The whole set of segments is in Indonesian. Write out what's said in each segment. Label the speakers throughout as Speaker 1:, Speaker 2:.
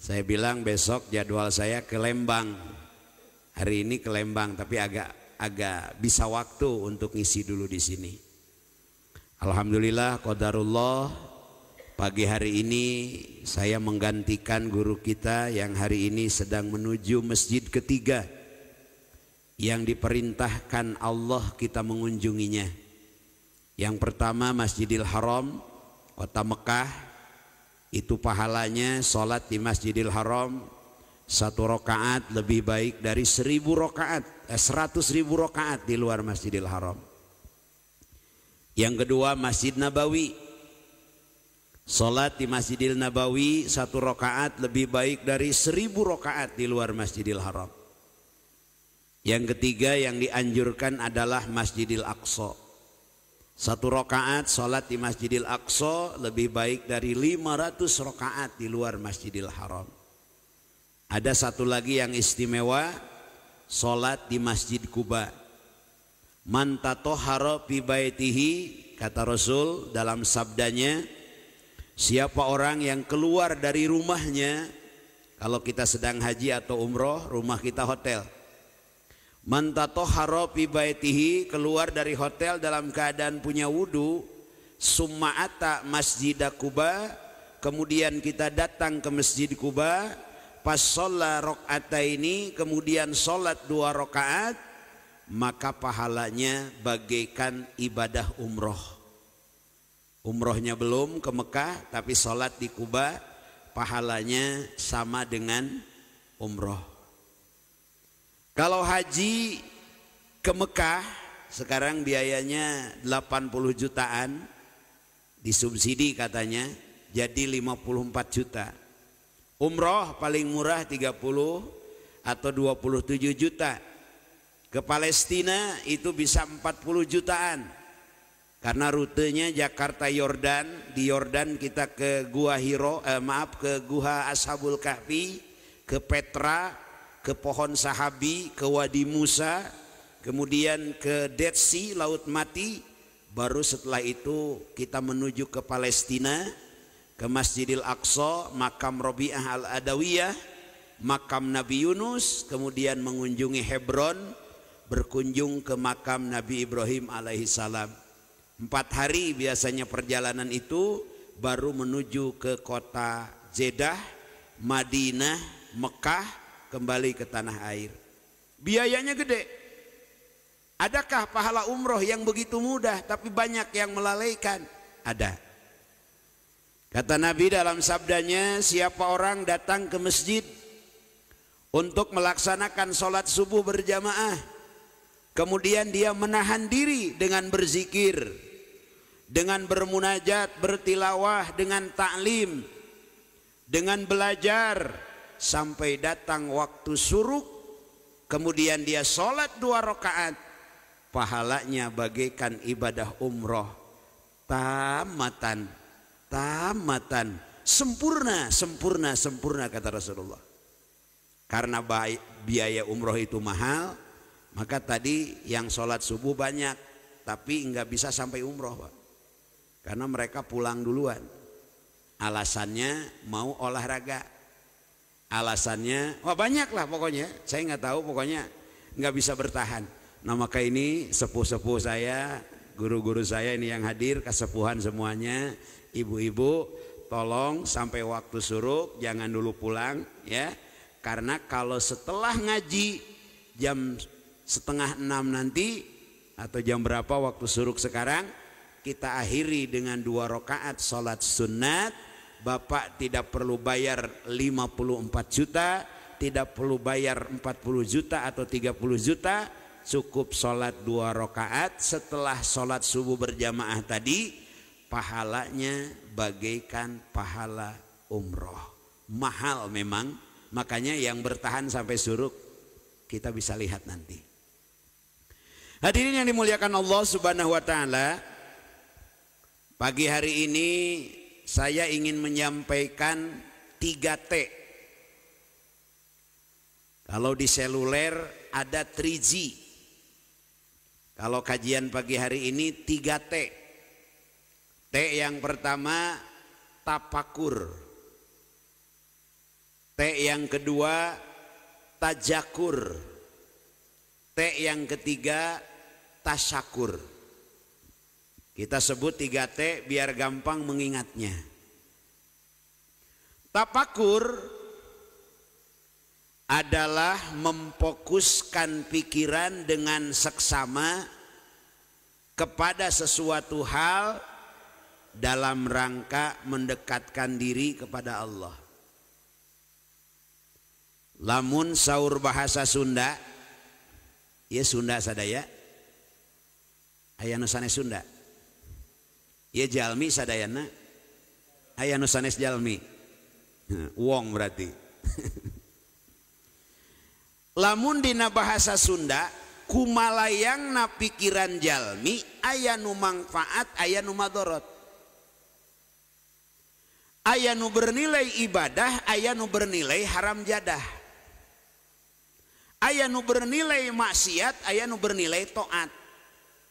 Speaker 1: Saya bilang besok jadwal saya ke Lembang. Hari ini ke Lembang, tapi agak bisa waktu untuk ngisi dulu di sini. Alhamdulillah qadarullah, pagi hari ini saya menggantikan guru kita yang hari ini sedang menuju masjid ketiga yang diperintahkan Allah kita mengunjunginya. Yang pertama Masjidil Haram, kota Mekah. Itu pahalanya sholat di Masjidil Haram 1 rakaat lebih baik dari 1.000 rakaat, 100.000 rakaat di luar Masjidil Haram. Yang kedua Masjid Nabawi, sholat di Masjidil Nabawi 1 rakaat lebih baik dari 1.000 rakaat di luar Masjidil Haram. Yang ketiga yang dianjurkan adalah Masjidil Aqsa, 1 rakaat sholat di Masjidil Aqsa lebih baik dari 500 rakaat di luar Masjidil Haram. Ada satu lagi yang istimewa, sholat di Masjid Quba. Man tatohara fi baitihi, kata Rasul dalam sabdanya, siapa orang yang keluar dari rumahnya, kalau kita sedang haji atau umroh, rumah kita hotel. Man tatohara fi baitihi, keluar dari hotel dalam keadaan punya wudu, summa ata masjid Quba, kemudian kita datang ke Masjid Quba, pas sholat rakaataini, kemudian sholat 2 rakaat, maka pahalanya bagaikan ibadah umroh. Umrohnya belum ke Mekah, tapi sholat di Quba pahalanya sama dengan umroh. Kalau haji ke Mekah sekarang biayanya 80 jutaan, disubsidi katanya jadi 54 juta. Umroh paling murah 30 atau 27 juta. Ke Palestina itu bisa 40 jutaan. Karena rutenya Jakarta Yordan, di Yordan kita ke Gua ke Gua Ashabul Kahfi, ke Petra, ke Pohon Sahabi, ke Wadi Musa, kemudian ke Dead Sea, Laut Mati. Baru setelah itu kita menuju ke Palestina, ke Masjidil Aqsa, makam Rabi'ah al-Adawiyah, makam Nabi Yunus, kemudian mengunjungi Hebron, berkunjung ke makam Nabi Ibrahim alaihissalam. 4 hari biasanya perjalanan itu, baru menuju ke kota Jeddah, Madinah, Mekah, kembali ke tanah air. Biayanya gede. Adakah pahala umroh yang begitu mudah tapi banyak yang melalaikan? Ada. Kata Nabi dalam sabdanya, siapa orang datang ke masjid untuk melaksanakan sholat subuh berjamaah, kemudian dia menahan diri dengan berzikir, dengan bermunajat, bertilawah, dengan ta'lim, dengan belajar, sampai datang waktu syuruk, kemudian dia sholat 2 rakaat, pahalanya bagaikan ibadah umroh tamatan, sempurna kata Rasulullah. Karena biaya umroh itu mahal, maka tadi yang sholat subuh banyak tapi nggak bisa sampai umroh, Pak. Karena mereka pulang duluan. Alasannya mau olahraga, alasannya banyak lah pokoknya, saya nggak tahu, pokoknya nggak bisa bertahan. Nah maka ini sepuh-sepuh saya, guru-guru saya ini yang hadir, kesepuhan semuanya, ibu-ibu, tolong sampai waktu syuruk jangan dulu pulang ya. Karena kalau setelah ngaji jam 5:30 nanti, atau jam berapa waktu syuruk sekarang, kita akhiri dengan 2 rakaat sholat sunat. Bapak tidak perlu bayar 54 juta, tidak perlu bayar 40 juta atau 30 juta, cukup sholat 2 rakaat. Setelah sholat subuh berjamaah tadi, pahalanya bagaikan pahala umroh. Mahal memang, makanya yang bertahan sampai syuruk kita bisa lihat nanti. Hadirin yang dimuliakan Allah Subhanahu wa taala, pagi hari ini saya ingin menyampaikan 3T. Kalau di seluler ada 3G. Kalau kajian pagi hari ini 3T. T yang pertama tapakur. T T yang kedua tajakur. T yang ketiga tasyakur. Kita sebut 3T biar gampang mengingatnya. Tapakur adalah memfokuskan pikiran dengan seksama kepada sesuatu hal dalam rangka mendekatkan diri kepada Allah. Lamun saur bahasa Sunda, ya Sunda sadaya, aya nu sanes Sunda. Ya jalmi sadayana, aya nu sanes jalmi. Wong berarti. Lamun dina bahasa Sunda, kumalayangna pikiran jalmi aya nu manfaat, aya nu madorot. Aya nu bernilai ibadah, aya nu bernilai haram jadah. Aya nu bernilai maksiat, aya nu bernilai taat.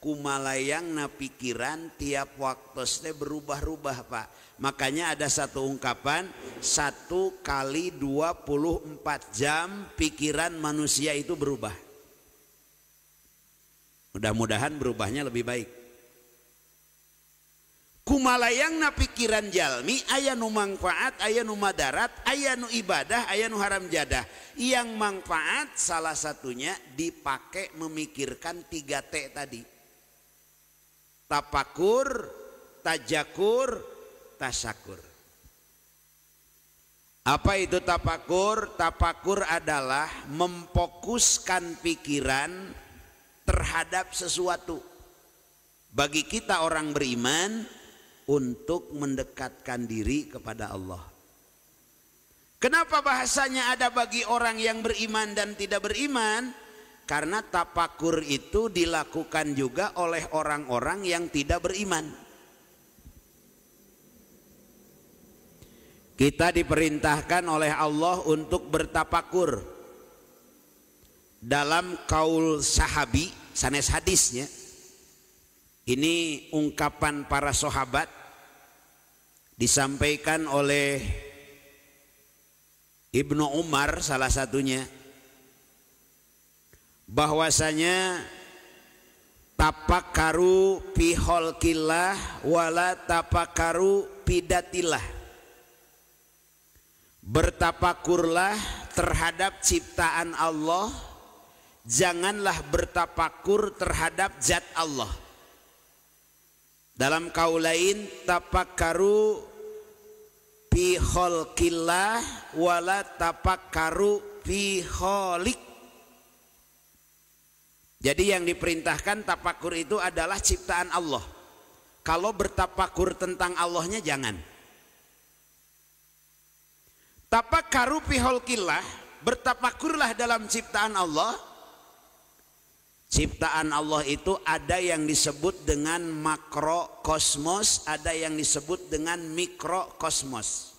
Speaker 1: Kumalayangna pikiran tiap waktu teh berubah-ubah, Pak. Makanya ada satu ungkapan, 1 kali 24 jam pikiran manusia itu berubah. Mudah-mudahan berubahnya lebih baik. Kumalayangna pikiran jalmi aya nu manfaat, aya nu madarat, aya nu ibadah, aya nu haram jadah. Yang manfaat salah satunya dipakai memikirkan 3T tadi. Tapakur, tajakur, tasyakur. Apa itu tapakur? Tapakur adalah memfokuskan pikiran terhadap sesuatu. Bagi kita orang beriman, untuk mendekatkan diri kepada Allah. Kenapa bahasanya ada bagi orang yang beriman dan tidak beriman? Karena tapakur itu dilakukan juga oleh orang-orang yang tidak beriman. Kita diperintahkan oleh Allah untuk bertapakur. Dalam kaul sahabi, sanes hadisnya, ini ungkapan para sahabat, disampaikan oleh Ibnu Umar salah satunya, bahwasanya tapakaru fi khalqillah wala tapakaru pidatillah. Bertapakurlah terhadap ciptaan Allah, janganlah bertapakur terhadap zat Allah. Dalam kaul lain, tapakaru fi khalqillah wala tapakaru fi khaliq. Jadi yang diperintahkan tapakur itu adalah ciptaan Allah. Kalau bertapakur tentang Allahnya jangan. Tapakaru fi khalqillah, bertapakurlah dalam ciptaan Allah. Ciptaan Allah itu ada yang disebut dengan makrokosmos, ada yang disebut dengan mikrokosmos.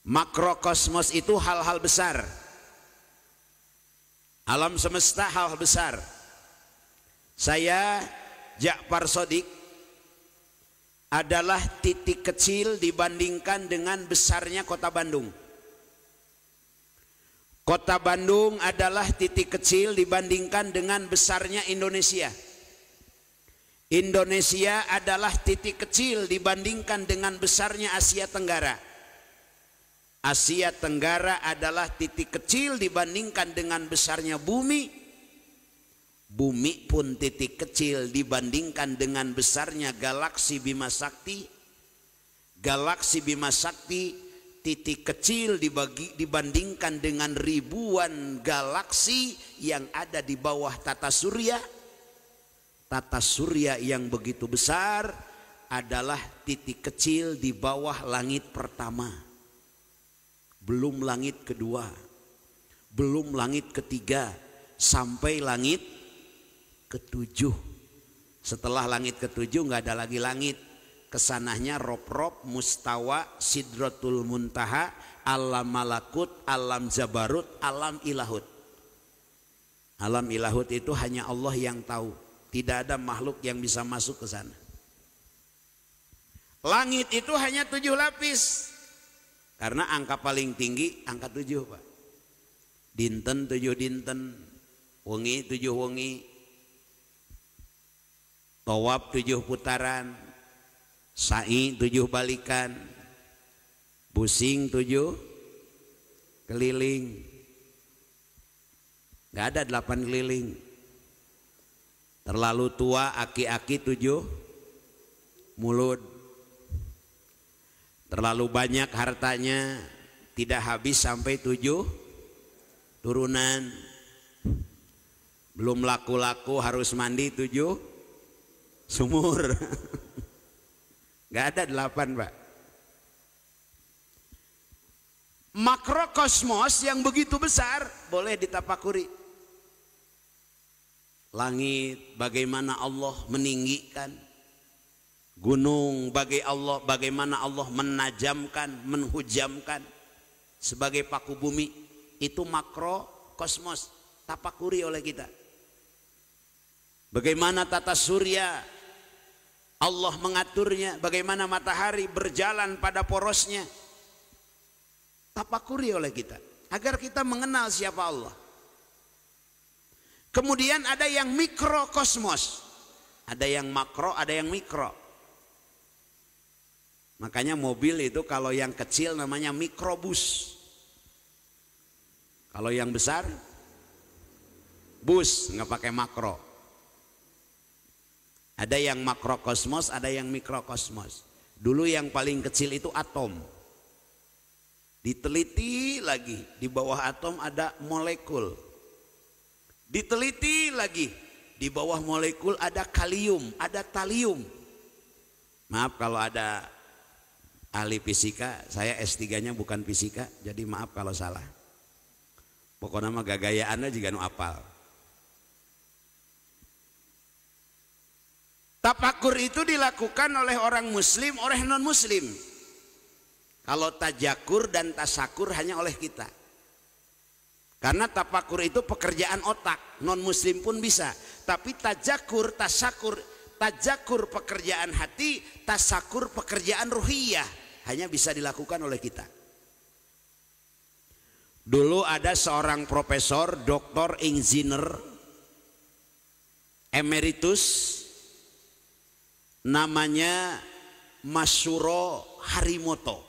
Speaker 1: Makrokosmos itu hal-hal besar. Alam semesta hal besar. Saya Ja'far Shadiq adalah titik kecil dibandingkan dengan besarnya kota Bandung. Kota Bandung adalah titik kecil dibandingkan dengan besarnya Indonesia. Indonesia adalah titik kecil dibandingkan dengan besarnya Asia Tenggara. Asia Tenggara adalah titik kecil dibandingkan dengan besarnya bumi. Bumi pun titik kecil dibandingkan dengan besarnya galaksi Bima Sakti. Galaksi Bima Sakti titik kecil dibandingkan dengan ribuan galaksi yang ada di bawah tata surya. Tata surya yang begitu besar adalah titik kecil di bawah langit pertama. Belum langit kedua, belum langit ketiga, sampai langit ketujuh. Setelah langit ketujuh nggak ada lagi langit. Kesanahnya rob-rob, mustawa, sidratul muntaha, alam malakut, alam jabarut, alam ilahut. Alam ilahut itu hanya Allah yang tahu. Tidak ada makhluk yang bisa masuk ke sana. Langit itu hanya 7 lapis. Karena angka paling tinggi angka 7 Pak. Dinten 7 dinten, wengi 7 wengi, tawaf 7 putaran, sa'i 7 balikan, pusing 7 keliling. Gak ada 8 keliling. Terlalu tua aki-aki 7 mulut. Terlalu banyak hartanya, tidak habis sampai 7 turunan. Belum laku-laku harus mandi 7 sumur. Gak ada 8 Pak. Makrokosmos yang begitu besar boleh ditapakuri. Langit bagaimana Allah meninggikan, gunung bagaimana Allah menajamkan, menghujamkan sebagai paku bumi. Itu makrokosmos, tapakuri oleh kita. Bagaimana tata surya Allah mengaturnya, bagaimana matahari berjalan pada porosnya, tapakuri oleh kita agar kita mengenal siapa Allah. Kemudian ada yang mikrokosmos, ada yang makro, ada yang mikro. Makanya mobil itu kalau yang kecil namanya mikrobus, kalau yang besar bus, nggak pakai makro. Ada yang makrokosmos, ada yang mikrokosmos. Dulu yang paling kecil itu atom. Diteliti lagi, di bawah atom ada molekul. Diteliti lagi, di bawah molekul ada kalium, ada talium. Maaf kalau ada ahli fisika, saya S3-nya bukan fisika, jadi maaf kalau salah. Pokoknya mah gagayaannya juga nu apal. Tafakur itu dilakukan oleh orang muslim, oleh non muslim. Kalau tajakur dan tasakur hanya oleh kita. Karena tafakur itu pekerjaan otak, non muslim pun bisa. Tapi tajakur, tasakur, tajakur pekerjaan hati, tasakur pekerjaan ruhiyah, hanya bisa dilakukan oleh kita. Dulu ada seorang profesor, doktor, engineer, emeritus, namanya Masuro Harimoto.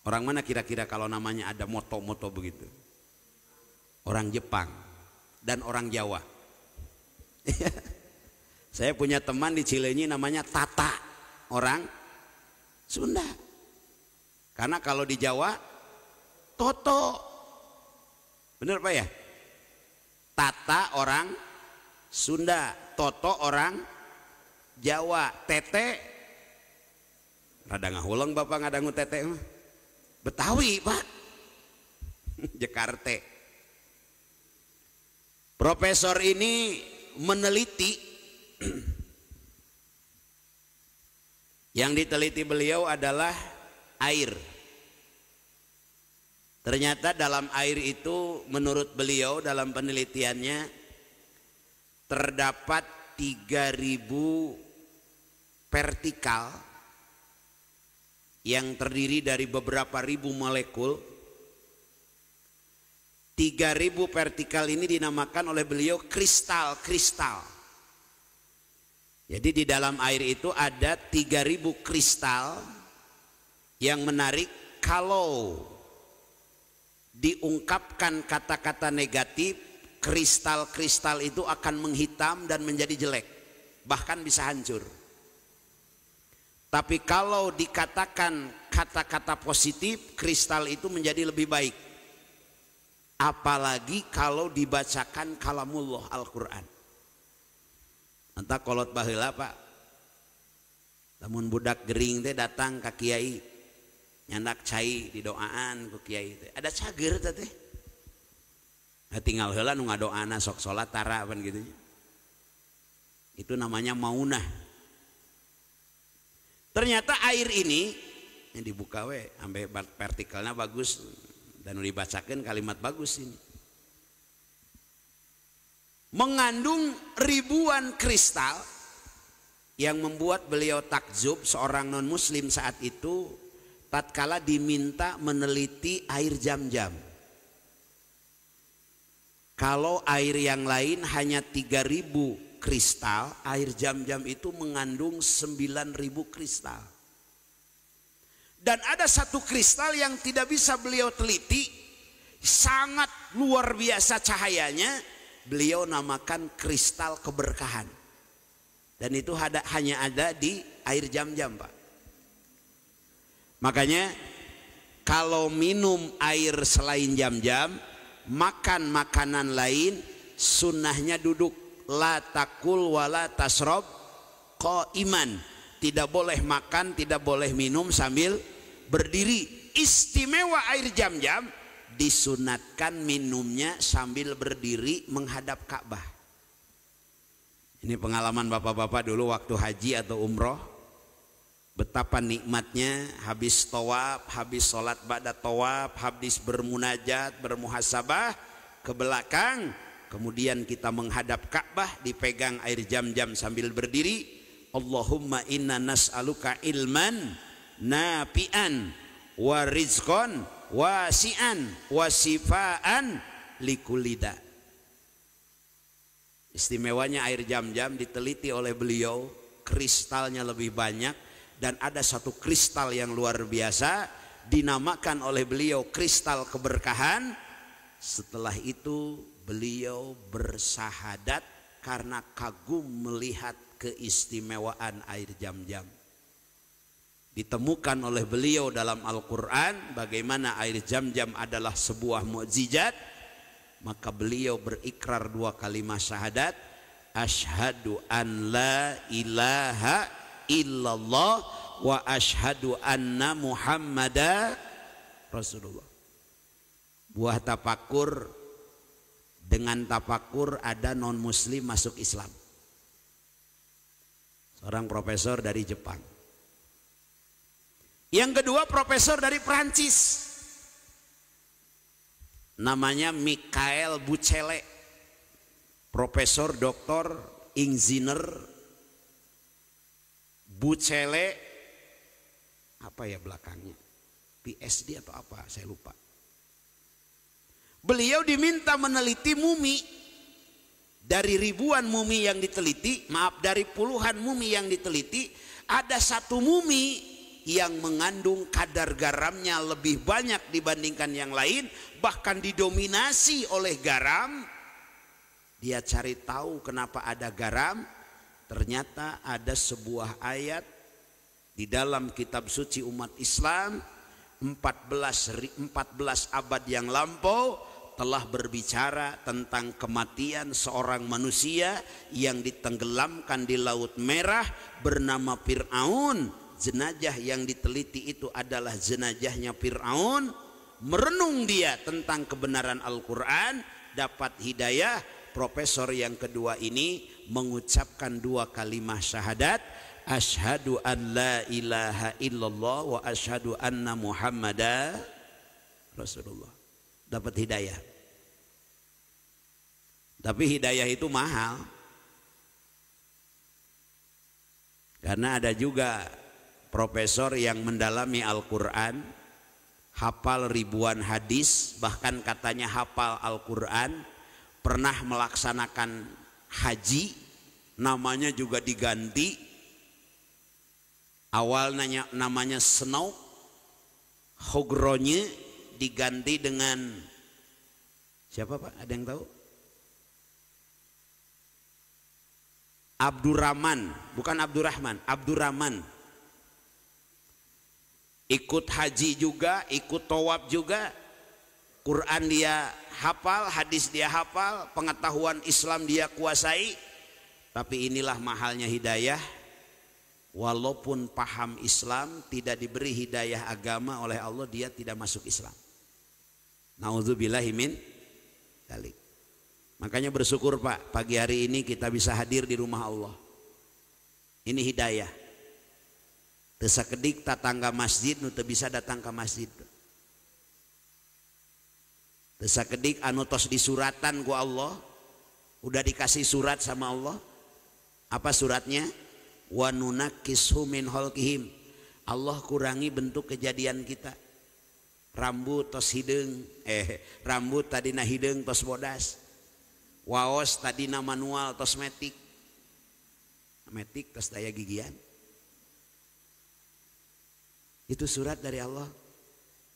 Speaker 1: Orang mana kira-kira kalau namanya ada moto-moto begitu? Orang Jepang dan orang Jawa. Saya punya teman di Cileunyi namanya Tata, orang Sunda. Karena kalau di Jawa Toto. Bener Pak ya? Tata orang Sunda, Toto orang Jawa. Tete rada ngahulang Bapak ngadangu tete mah. Betawi Pak. Jakarta. Profesor ini meneliti, yang diteliti beliau adalah air. Ternyata dalam air itu menurut beliau dalam penelitiannya terdapat 3000 vertikal yang terdiri dari beberapa ribu molekul. 3000 vertikal ini dinamakan oleh beliau kristal-kristal. Jadi di dalam air itu ada 3000 kristal. Yang menarik, kalau diungkapkan kata-kata negatif, kristal-kristal itu akan menghitam dan menjadi jelek, bahkan bisa hancur. Tapi kalau dikatakan kata-kata positif, kristal itu menjadi lebih baik. Apalagi kalau dibacakan kalamullah Al-Quran. Entah kolot baheula Pak. Lamun budak gering teh datang ke kiai, nyandak cai didoaan ku kiai teh. Ada cager teh. Tinggal heula nu ngadoana sok salat tara pan gitu. Itu namanya maunah. Ternyata air ini yang dibuka we sampai vertikalnya bagus dan dibacakan kalimat bagus ini. Mengandung ribuan kristal yang membuat beliau takjub, seorang non muslim saat itu tatkala diminta meneliti air Zam-Zam. Kalau air yang lain hanya 3.000 kristal, air Zam-Zam itu mengandung 9.000 kristal. Dan ada satu kristal yang tidak bisa beliau teliti, sangat luar biasa cahayanya, beliau namakan kristal keberkahan. Dan itu hanya ada di air Zam-Zam, Pak. Makanya kalau minum air selain Zam-Zam, makan makanan lain, sunnahnya duduk. La takul wala tasrob qaiman. Tidak boleh makan, tidak boleh minum sambil berdiri. Istimewa air Zam-Zam, disunatkan minumnya sambil berdiri menghadap Ka'bah. Ini pengalaman bapak-bapak dulu waktu haji atau umroh. Betapa nikmatnya habis tawaf, habis sholat ba'da tawaf, habis bermunajat, bermuhasabah ke belakang, kemudian kita menghadap Ka'bah, dipegang air Zam-Zam sambil berdiri. Allahumma inna nas'aluka ilman nafi'an wa rizqan wasi'an wa sifaan likulida. Istimewanya air Zam-Zam diteliti oleh beliau, kristalnya lebih banyak. Dan ada satu kristal yang luar biasa, dinamakan oleh beliau kristal keberkahan. Setelah itu beliau bersahadat karena kagum melihat keistimewaan air Zam-Zam. Ditemukan oleh beliau dalam Al-Quran bagaimana air Zam-Zam adalah sebuah mukjizat. Maka beliau berikrar 2 kalimat syahadat, asyhadu an la ilaha illallah wa ashhadu anna Muhammada Rasulullah. Buah tafakur, dengan tafakur ada non muslim masuk Islam. Seorang profesor dari Jepang. Yang kedua profesor dari Prancis, namanya Michael Bucele, profesor doktor insinyur Bucele, apa ya belakangnya, PSD atau apa saya lupa. Beliau diminta meneliti mumi. Dari ribuan mumi yang diteliti, dari puluhan mumi yang diteliti, ada satu mumi yang mengandung kadar garamnya lebih banyak dibandingkan yang lain, bahkan didominasi oleh garam. Dia cari tahu kenapa ada garam. Ternyata ada sebuah ayat di dalam kitab suci umat Islam 14 abad yang lampau telah berbicara tentang kematian seorang manusia yang ditenggelamkan di Laut Merah bernama Fir'aun. Jenazah yang diteliti itu adalah jenazahnya Fir'aun. Merenung dia tentang kebenaran Al-Quran, dapat hidayah. Profesor yang kedua ini mengucapkan 2 kalimat syahadat, asyhadu an la ilaha illallah wa asyhadu anna Muhammada Rasulullah. Dapat hidayah. Tapi hidayah itu mahal. Karena ada juga profesor yang mendalami Al-Quran, hafal ribuan hadis, bahkan katanya hafal Al-Quran, pernah melaksanakan haji, namanya juga diganti. Awalnya namanya Snow Hogronye, diganti dengan siapa Pak? Ada yang tahu? Abdurrahman, bukan Abdurrahman, Abdurrahman. Ikut haji juga, ikut tawaf juga. Quran dia hafal, hadis dia hafal, pengetahuan Islam dia kuasai. Tapi inilah mahalnya hidayah. Walaupun paham Islam, tidak diberi hidayah agama oleh Allah, dia tidak masuk Islam. Nauzubillahi min dzalik. Makanya bersyukur Pak, pagi hari ini kita bisa hadir di rumah Allah. Ini hidayah. Tesakedik tatangga masjid nu teu bisa datang ke masjid. Tesakedik anu tos disuratan ku Allah, udah dikasih surat sama Allah. Apa suratnya? Wa nunakkisu min khalqihim Allah kurangi bentuk kejadian kita. Rambut tos hidung, rambut tadina hidung tos bodas. Waos tadina manual tos metik. Metik tos daya gigian. Itu surat dari Allah.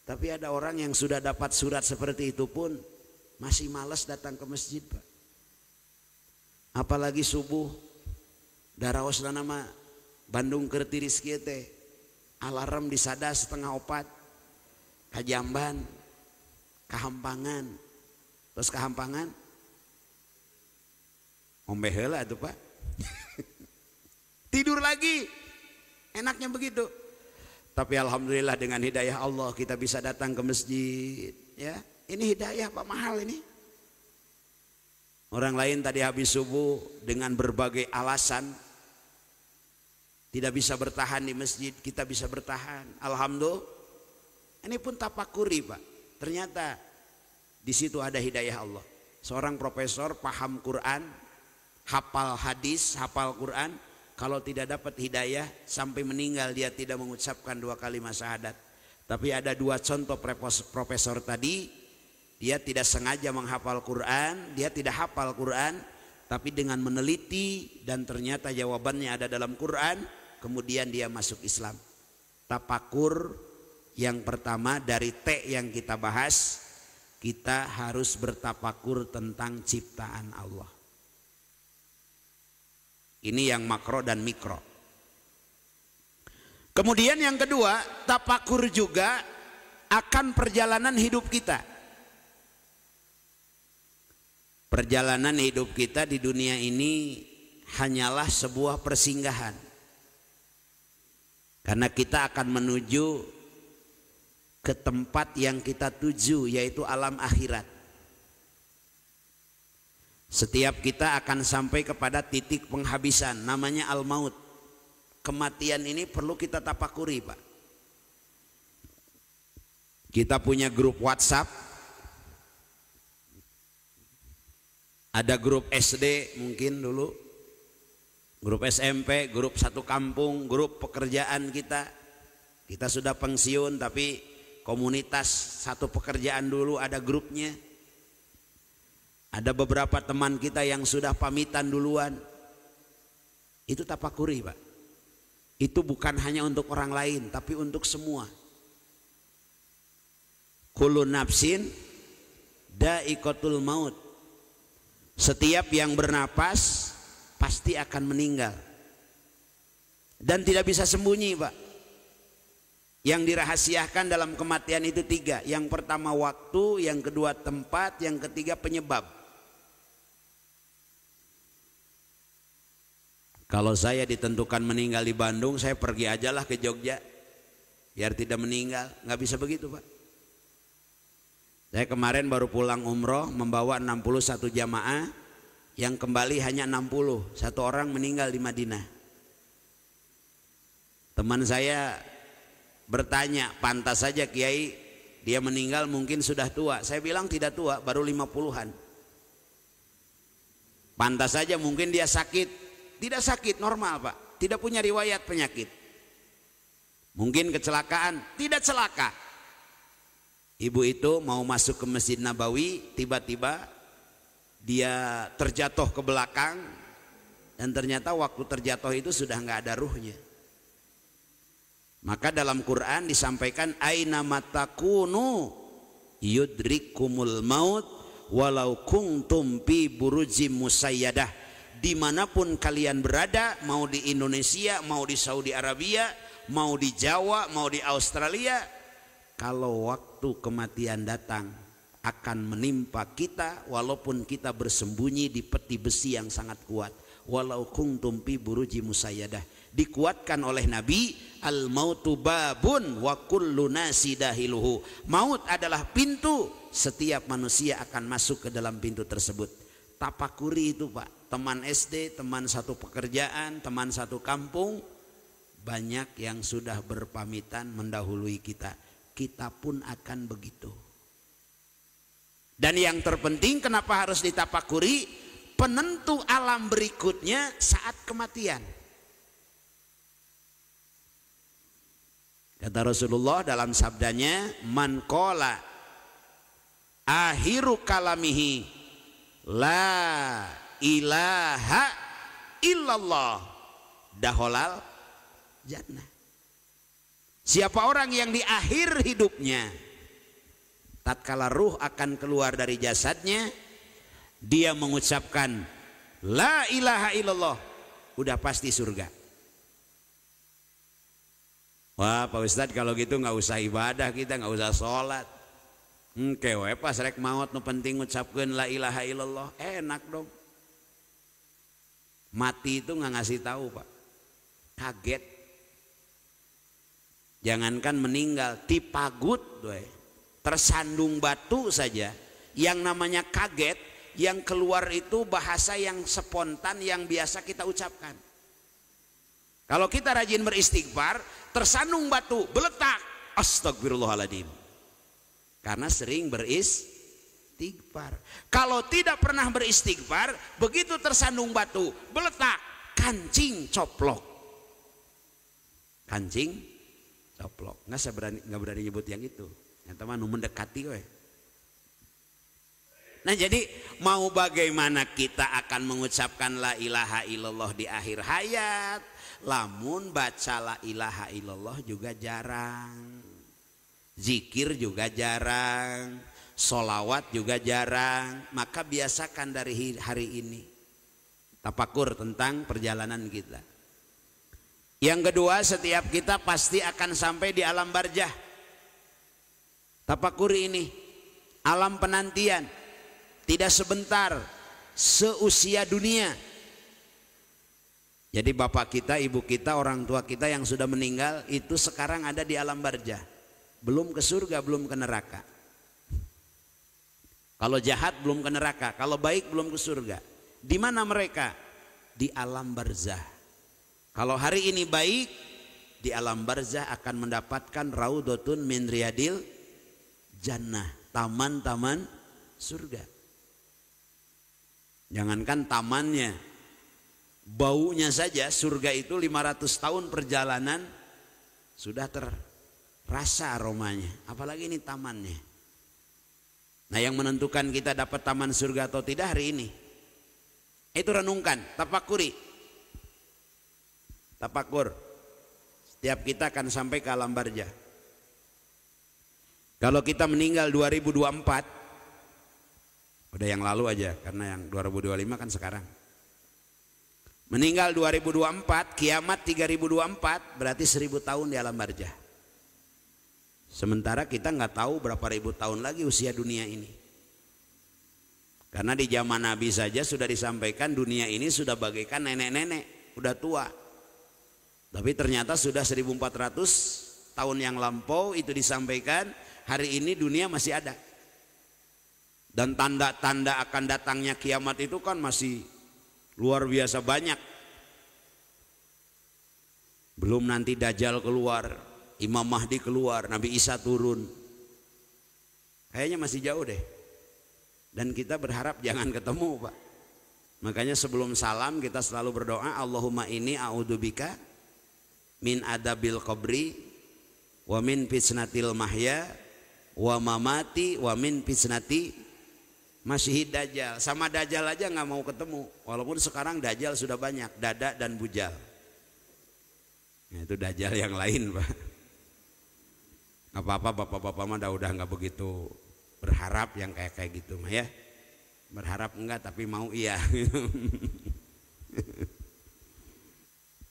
Speaker 1: Tapi ada orang yang sudah dapat surat seperti itu pun masih malas datang ke masjid, Pak. Apalagi subuh daraosna nama Bandung keur tiris kieu teh. Alarm disada 3:30. Kajamban, kahampangan. Terus kahampangan ngombe heula atuh, Pak. Tidur lagi. Enaknya begitu. Tapi alhamdulillah dengan hidayah Allah kita bisa datang ke masjid, ya. Ini hidayah, Pak, mahal ini. Orang lain tadi habis subuh dengan berbagai alasan tidak bisa bertahan di masjid, kita bisa bertahan. Alhamdulillah. Ini pun tapakuri, Pak. Ternyata di situ ada hidayah Allah. Seorang profesor paham Quran, hafal hadis, hafal Quran, kalau tidak dapat hidayah sampai meninggal dia tidak mengucapkan 2 kalimat syahadat. Tapi ada 2 contoh profesor tadi, dia tidak sengaja menghafal Quran, dia tidak hafal Quran, tapi dengan meneliti dan ternyata jawabannya ada dalam Quran, kemudian dia masuk Islam. Tapakur yang pertama dari T yang kita bahas, kita harus bertapakur tentang ciptaan Allah. Ini yang makro dan mikro. Kemudian yang kedua, tapakur juga akan perjalanan hidup kita. Perjalanan hidup kita di dunia ini hanyalah sebuah persinggahan. Karena kita akan menuju ke tempat yang kita tuju, yaitu alam akhirat. Setiap kita akan sampai kepada titik penghabisan, namanya al-maut. Kematian ini perlu kita tapakuri, Pak. Kita punya grup WhatsApp, ada grup SD mungkin dulu, grup SMP, grup satu kampung, grup pekerjaan kita. Kita sudah pensiun tapi komunitas satu pekerjaan dulu ada grupnya. Ada beberapa teman kita yang sudah pamitan duluan. Itu tapakuri, Pak. Itu bukan hanya untuk orang lain tapi untuk semua. Kullu nafsin da'iqatul maut. Setiap yang bernapas pasti akan meninggal. Dan tidak bisa sembunyi, Pak. Yang dirahasiakan dalam kematian itu 3. Yang pertama waktu, yang kedua tempat, yang ketiga penyebab. Kalau saya ditentukan meninggal di Bandung, saya pergi ajalah ke Jogja biar tidak meninggal. Nggak bisa begitu, Pak. Saya kemarin baru pulang umroh membawa 61 jamaah, yang kembali hanya 60. 1 orang meninggal di Madinah. Teman saya bertanya, pantas saja Kiai dia meninggal mungkin sudah tua. Saya bilang tidak tua, baru 50-an. Pantas saja mungkin dia sakit. Tidak sakit, normal, Pak. Tidak punya riwayat penyakit. Mungkin kecelakaan, tidak celaka. Ibu itu mau masuk ke Masjid Nabawi, tiba-tiba dia terjatuh ke belakang dan ternyata waktu terjatuh itu sudah nggak ada ruhnya. Maka dalam Quran disampaikan aina matakunu yudrikumul maut walau kuntum fi burujim musayyadah. Dimanapun kalian berada, mau di Indonesia, mau di Saudi Arabia, mau di Jawa, mau di Australia, kalau waktu kematian datang akan menimpa kita walaupun kita bersembunyi di peti besi yang sangat kuat. Walau kuntum fi buruji musayyadah. Dikuatkan oleh Nabi, al mautu babun wa kullu nasi dahiluhu. Maut adalah pintu, setiap manusia akan masuk ke dalam pintu tersebut. Tapakuri itu, Pak. Teman SD, teman satu pekerjaan, teman satu kampung, banyak yang sudah berpamitan mendahului kita. Kita pun akan begitu. Dan yang terpenting kenapa harus ditapakuri? Penentu alam berikutnya saat kematian. Kata Rasulullah dalam sabdanya, man qala akhiru kalamihi la ilaha illallah daholal jannah. Siapa orang yang di akhir hidupnya, tatkala ruh akan keluar dari jasadnya, dia mengucapkan la ilaha illallah, udah pasti surga. Wah Pak Ustadz, kalau gitu nggak usah ibadah, kita nggak usah sholat. Kewe pas rek maut nu penting ngucapkeun la ilaha illallah, enak dong. Mati itu nggak ngasih tahu Pak, kaget. Jangankan meninggal, tipagut tersandung batu saja, yang namanya kaget, yang keluar itu bahasa yang spontan yang biasa kita ucapkan. Kalau kita rajin beristighfar, tersandung batu, beletak, astagfirullahaladzim. Karena sering beristighfar. Kalau tidak pernah beristighfar, begitu tersandung batu, beletak, kancing coplok. Kancing coplok. Nggak berani nyebut yang itu. Yang teman mendekati we. Nah jadi mau bagaimana kita akan mengucapkan la ilaha illallah di akhir hayat, lamun baca la ilaha illallah juga jarang, zikir juga jarang, solawat juga jarang. Maka biasakan dari hari ini tafakur tentang perjalanan kita. Yang kedua, setiap kita pasti akan sampai di alam barzah. Tafakuri ini, alam penantian, tidak sebentar, seusia dunia. Jadi bapak kita, ibu kita, orang tua kita yang sudah meninggal itu sekarang ada di alam barzah, belum ke surga, belum ke neraka. Kalau jahat belum ke neraka, kalau baik belum ke surga. Di mana mereka? Di alam barzah. Kalau hari ini baik, di alam barzah akan mendapatkan raudhatun min riyadil jannah, taman-taman surga. Jangankan tamannya, baunya saja surga itu 500 tahun perjalanan sudah terasa aromanya, apalagi ini tamannya. Nah yang menentukan kita dapat taman surga atau tidak hari ini, itu renungkan, tafakuri. Tafakur. Setiap kita akan sampai ke alam barzah. Kalau kita meninggal 2024, udah yang lalu aja, karena yang 2025 kan sekarang. Meninggal 2024, kiamat 3024, berarti 1000 tahun di alam barzah. Sementara kita nggak tahu berapa ribu tahun lagi usia dunia ini. Karena di zaman Nabi saja sudah disampaikan dunia ini sudah bagaikan nenek-nenek, udah tua. Tapi ternyata sudah 1400 tahun yang lampau itu disampaikan, hari ini dunia masih ada. Dan tanda-tanda akan datangnya kiamat itu kan masih luar biasa banyak. Belum nanti Dajjal keluar, Imam Mahdi keluar, Nabi Isa turun. Kayaknya masih jauh deh. Dan kita berharap jangan ketemu Pak. Makanya sebelum salam kita selalu berdoa, Allahumma inni a'udzubika min adabil qabri wa min fitnatil mahya wa mamati wa min fitnati masyihid dajjal. Sama dajjal aja nggak mau ketemu, walaupun sekarang dajjal sudah banyak, dada dan bujal. Nah, itu dajjal yang lain Pak. Nggak apa-apa bapak-bapak mah udah nggak begitu berharap yang kayak gitu mah ya. Berharap enggak tapi mau iya.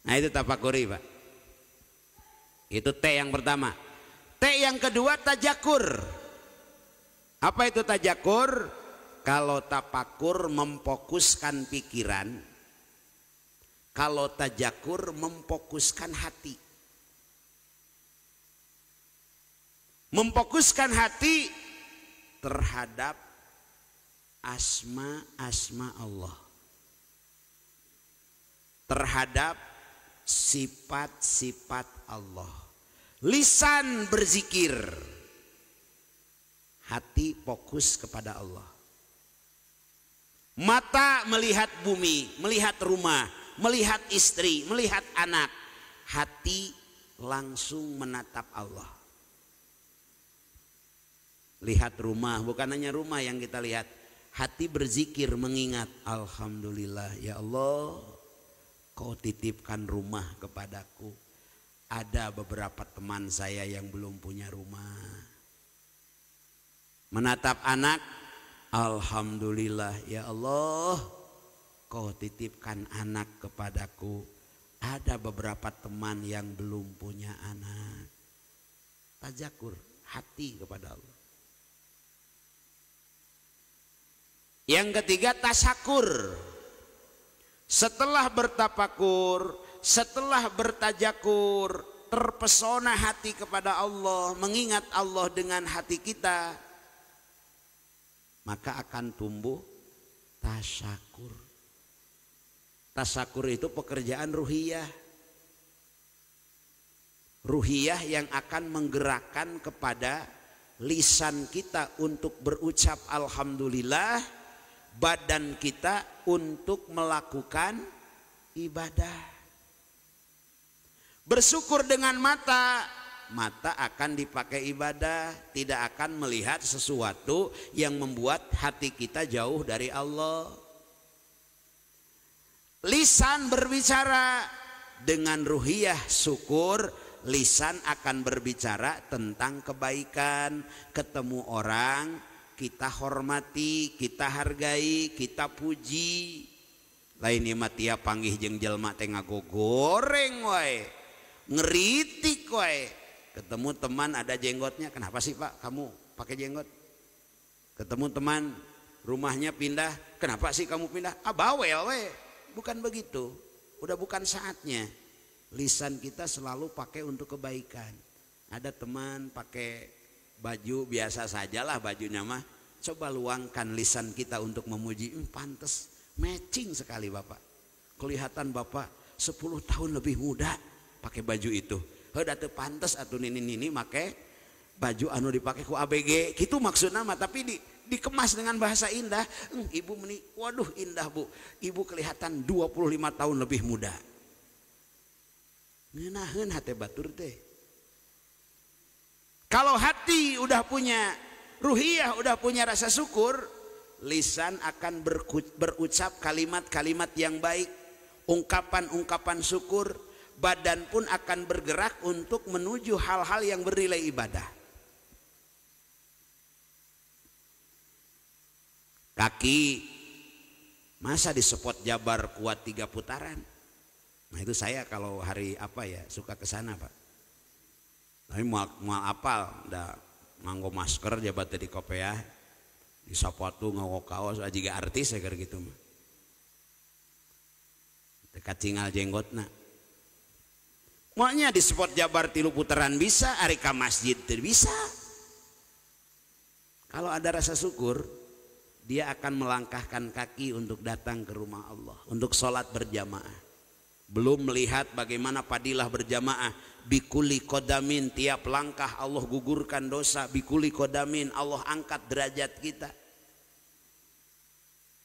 Speaker 1: Nah itu tafakuri Pak. Itu T yang pertama. T yang kedua tajakur. Apa itu tajakur? Kalau tafakur memfokuskan pikiran, kalau tajakur memfokuskan hati. Memfokuskan hati terhadap asma-asma Allah, terhadap sifat-sifat Allah. Lisan berzikir, hati fokus kepada Allah. Mata melihat bumi, melihat rumah, melihat istri, melihat anak, hati langsung menatap Allah. Lihat rumah, bukan hanya rumah yang kita lihat, hati berzikir mengingat, alhamdulillah ya Allah, kau titipkan rumah kepadaku. Ada beberapa teman saya yang belum punya rumah. Menatap anak, alhamdulillah ya Allah, kau titipkan anak kepadaku. Ada beberapa teman yang belum punya anak. Tajakur hati kepada Allah. Yang ketiga, tasakur. Setelah bertapakur, setelah bertajakur, terpesona hati kepada Allah, mengingat Allah dengan hati kita, maka akan tumbuh tasakur. Tasakur itu pekerjaan ruhiyah. Ruhiyah yang akan menggerakkan kepada lisan kita untuk berucap alhamdulillah, badan kita untuk melakukan ibadah. Bersyukur dengan mata, mata akan dipakai ibadah, tidak akan melihat sesuatu yang membuat hati kita jauh dari Allah. Lisan berbicara, dengan ruhiyah syukur, lisan akan berbicara tentang kebaikan. Ketemu orang, kita hormati, kita hargai, kita puji. Lain ieu tiap panggih jeung jelema teh ngagogoreng wae, ngeritik wae. Ketemu teman ada jenggotnya, kenapa sih Pak kamu pakai jenggot? Ketemu teman rumahnya pindah, kenapa sih kamu pindah? Ah bawel wae. Bukan begitu, udah bukan saatnya. Lisan kita selalu pakai untuk kebaikan. Ada teman pakai baju biasa sajalah bajunya mah, coba luangkan lisan kita untuk memuji. Pantes, matching sekali Bapak. Kelihatan Bapak 10 tahun lebih muda pakai baju itu. Heuda teu pantes atuh nini make baju anu dipakai ku ABG. Gitu maksudna mah, tapi dikemas dengan bahasa indah. Ibu meni, waduh indah Bu. Ibu kelihatan 25 tahun lebih muda. Ngeunaheun hate batur teh. Kalau hati udah punya ruhiyah, udah punya rasa syukur, lisan akan berucap kalimat-kalimat yang baik, ungkapan-ungkapan syukur, badan pun akan bergerak untuk menuju hal-hal yang bernilai ibadah. Kaki masa disepot Jabar kuat 3 putaran. Nah itu saya kalau hari apa ya suka ke sana Pak. Tapi mau apal, da nganggo masker jabat di kopiah, di sepatu nganggo kaos ajiga artis saya gitu mah. Dekat cingal jenggotna. Maunya di spot Jabar 3 putaran bisa, ari ka masjid teu bisa. Kalau ada rasa syukur, dia akan melangkahkan kaki untuk datang ke rumah Allah, untuk sholat berjamaah. Belum melihat bagaimana fadilah berjamaah. Bikuli kodamin, tiap langkah Allah gugurkan dosa. Bikuli kodamin, Allah angkat derajat kita.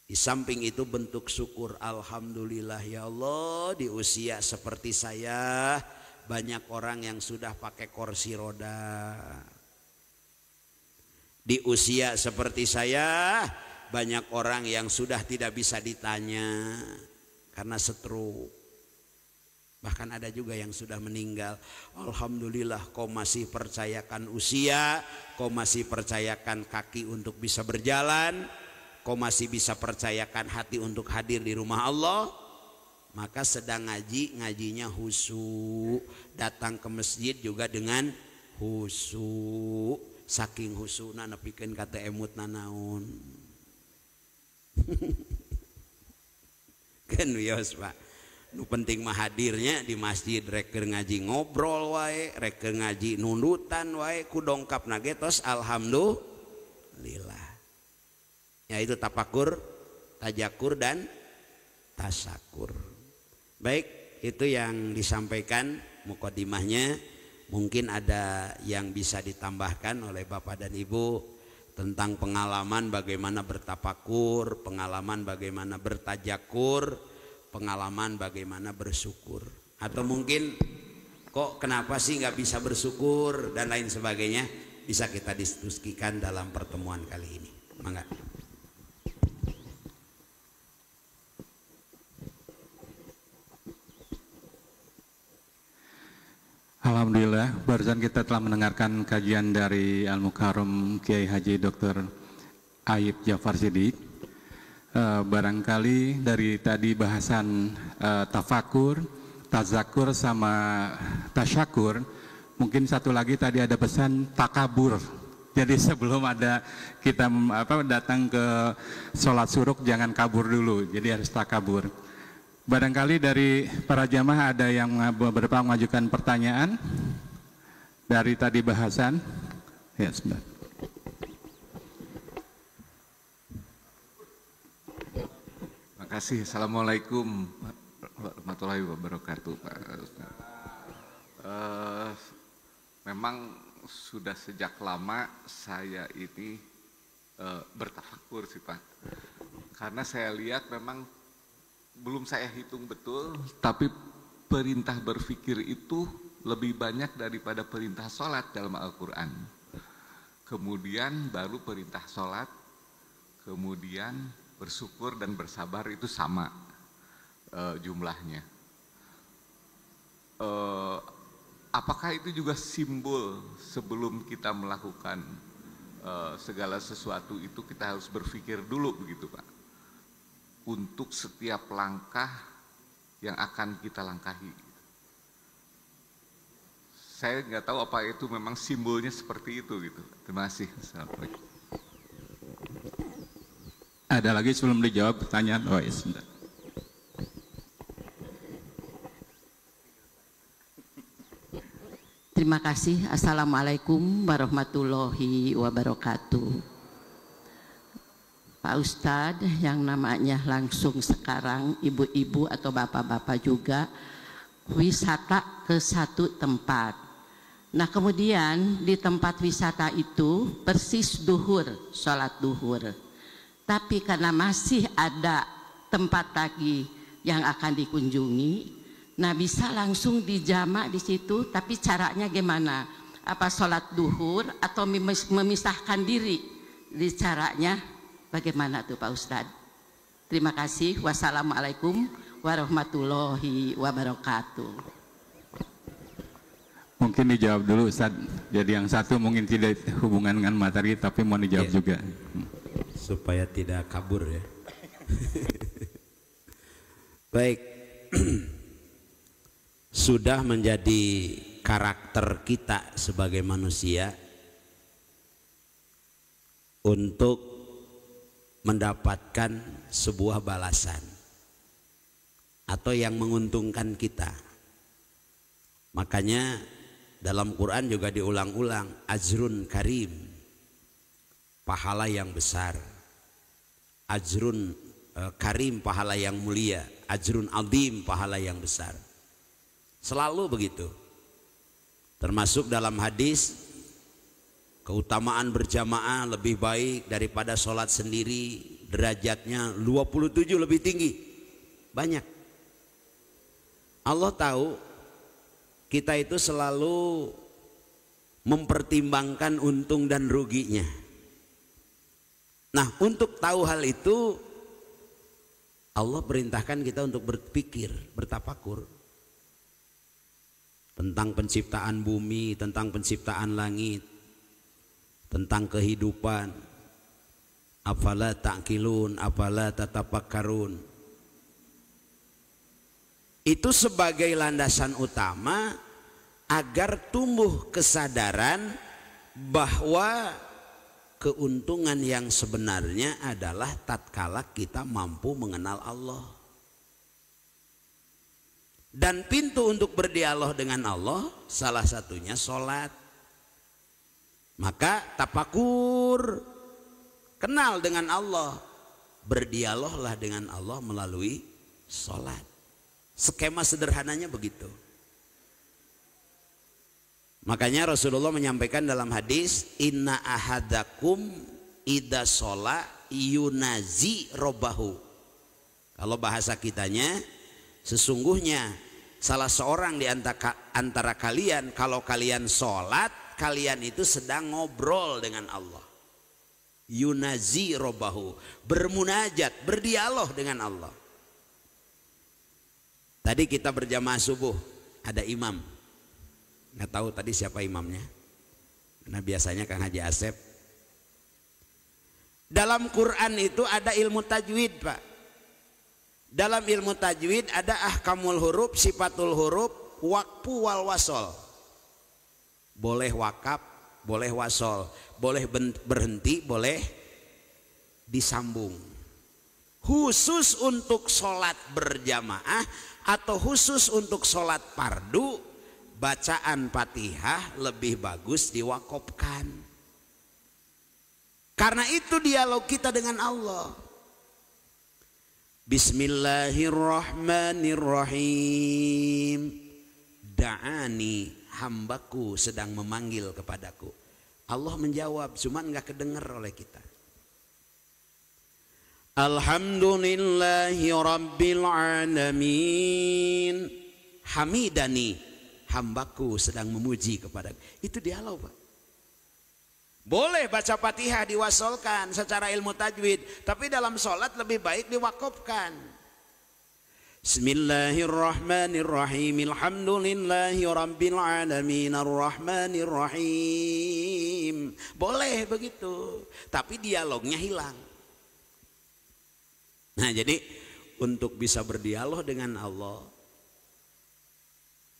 Speaker 1: Di samping itu bentuk syukur, alhamdulillah ya Allah, di usia seperti saya banyak orang yang sudah pakai kursi roda. Di usia seperti saya banyak orang yang sudah tidak bisa ditanya karena stroke. Bahkan ada juga yang sudah meninggal. Alhamdulillah kau masih percayakan usia, kau masih percayakan kaki untuk bisa berjalan, kau masih bisa percayakan hati untuk hadir di rumah Allah. Maka sedang ngaji, ngajinya khusyuk. Datang ke masjid juga dengan khusyuk. Saking khusyukna nepikeun kata emutna naon. Kan wios Pak. Nu penting mah hadirnya di masjid, rek keur ngaji ngobrol wae, rek keur ngaji nundutan wae, ku dongkapna ge tos alhamdulillah. Ya itu tapakur, tajakur dan tasakur. Baik, itu yang disampaikan mukadimahnya. Mungkin ada yang bisa ditambahkan oleh Bapak dan Ibu tentang pengalaman bagaimana bertapakur, pengalaman bagaimana bertajakur, pengalaman bagaimana bersyukur. Atau mungkin Kok kenapa sih nggak bisa bersyukur dan lain sebagainya, bisa kita diskusikan dalam pertemuan kali ini. Mangga.
Speaker 2: Alhamdulillah, barusan kita telah mendengarkan kajian dari Al-Mukarram Kiai Haji Dr. Aib Jafar Siddiq. Barangkali dari tadi bahasan tafakur, tazakur sama tasyakur, mungkin satu lagi tadi ada pesan takabur. Jadi sebelum ada kita datang ke sholat suruk jangan kabur dulu, jadi harus takabur. Barangkali dari para jamaah ada yang beberapa mengajukan pertanyaan dari tadi bahasan. Ya, sebentar. Terima kasih. Assalamualaikum warahmatullahi wabarakatuh, Pak Ustaz. Memang sudah sejak lama saya ini bertafakur sih Pak, karena saya lihat memang belum saya hitung betul, tapi perintah berpikir itu lebih banyak daripada perintah sholat dalam Al-Quran. Kemudian baru perintah sholat, kemudian bersyukur dan bersabar itu sama jumlahnya. Apakah itu juga simbol sebelum kita melakukan segala sesuatu itu kita harus berpikir dulu begitu Pak? Untuk setiap langkah yang akan kita langkahi. Saya nggak tahu apa itu memang simbolnya seperti itu gitu. Terima kasih. Assalamualaikum. Ada lagi sebelum dijawab pertanyaan? Oh ya, sebentar.
Speaker 3: Terima kasih. Assalamualaikum warahmatullahi wabarakatuh. Pak Ustadz yang namanya langsung sekarang ibu-ibu atau bapak-bapak juga wisata ke satu tempat. Nah kemudian di tempat wisata itu persis duhur, sholat duhur. Tapi karena masih ada tempat lagi yang akan dikunjungi, nah bisa langsung dijamak di situ. Tapi caranya gimana? Apa sholat duhur atau memisahkan diri? Di caranya bagaimana tuh Pak Ustadz? Terima kasih. Wassalamualaikum warahmatullahi wabarakatuh.
Speaker 2: Mungkin dijawab dulu Ustadz. Jadi yang satu mungkin tidak hubungan dengan materi, tapi mau dijawab juga.
Speaker 1: Supaya tidak kabur ya. Baik. Sudah menjadi karakter kita sebagai manusia untuk mendapatkan sebuah balasan atau yang menguntungkan kita. Makanya dalam Quran juga diulang-ulang, ajrun karim, pahala yang besar. Ajrun karim, pahala yang mulia. Ajrun azim, pahala yang besar. Selalu begitu. Termasuk dalam hadis, keutamaan berjamaah lebih baik daripada sholat sendiri, derajatnya 27 lebih tinggi. Banyak. Allah tahu kita itu selalu mempertimbangkan untung dan ruginya. Nah untuk tahu hal itu, Allah perintahkan kita untuk berpikir, bertafakur tentang penciptaan bumi, tentang penciptaan langit, tentang kehidupan. Afala ta'qilun, afala tatafakkarun. Itu sebagai landasan utama agar tumbuh kesadaran bahwa keuntungan yang sebenarnya adalah tatkala kita mampu mengenal Allah. Dan pintu untuk berdialog dengan Allah salah satunya sholat. Maka tafakur, kenal dengan Allah, berdialoglah dengan Allah melalui sholat. Skema sederhananya begitu. Makanya Rasulullah menyampaikan dalam hadis, inna ahadakum idza shola yunazi robbahu. Kalau bahasa kitanya, sesungguhnya salah seorang di antara kalian kalau kalian sholat, kalian itu sedang ngobrol dengan Allah. Yunazi robbahu, bermunajat, berdialog dengan Allah. Tadi kita berjamaah subuh, ada imam. Nggak tahu tadi siapa imamnya. Karena biasanya Kang Haji Asep. Dalam Quran itu ada ilmu tajwid, Pak. Dalam ilmu tajwid ada ahkamul huruf, sifatul huruf, waqfu wal wasol. Boleh wakaf, boleh wasol, boleh berhenti, boleh disambung. Khusus untuk sholat berjamaah atau khusus untuk sholat fardu, bacaan Fatihah lebih bagus diwakafkan. Karena itu dialog kita dengan Allah. Bismillahirrahmanirrahim. Da'ani, hambaku sedang memanggil kepadaku. Allah menjawab, cuman nggak kedengar oleh kita. Alhamdulillahi rabbil alamin. Hamidani, hambaku sedang memuji kepadaku. Itu dialog, Pak. Boleh baca Fatihah diwasolkan secara ilmu tajwid, tapi dalam sholat lebih baik diwakafkan. Bismillahirrahmanirrahim. Alhamdulillahi rabbil alamin arrahmanirrahim. Boleh begitu, tapi dialognya hilang. Nah, jadi untuk bisa berdialog dengan Allah,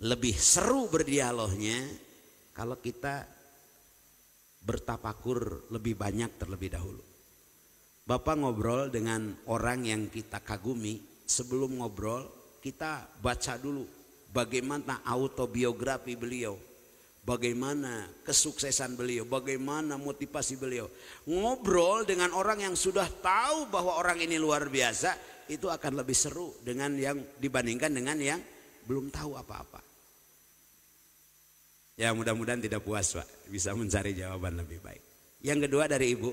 Speaker 1: lebih seru berdialognya kalau kita bertafakur lebih banyak terlebih dahulu. Bapak ngobrol dengan orang yang kita kagumi, sebelum ngobrol kita baca dulu bagaimana autobiografi beliau, bagaimana kesuksesan beliau, bagaimana motivasi beliau. Ngobrol dengan orang yang sudah tahu bahwa orang ini luar biasa, itu akan lebih seru dengan yang dibandingkan dengan yang belum tahu apa-apa. Ya, mudah-mudahan tidak puas, Pak, bisa mencari jawaban lebih baik. Yang kedua dari Ibu,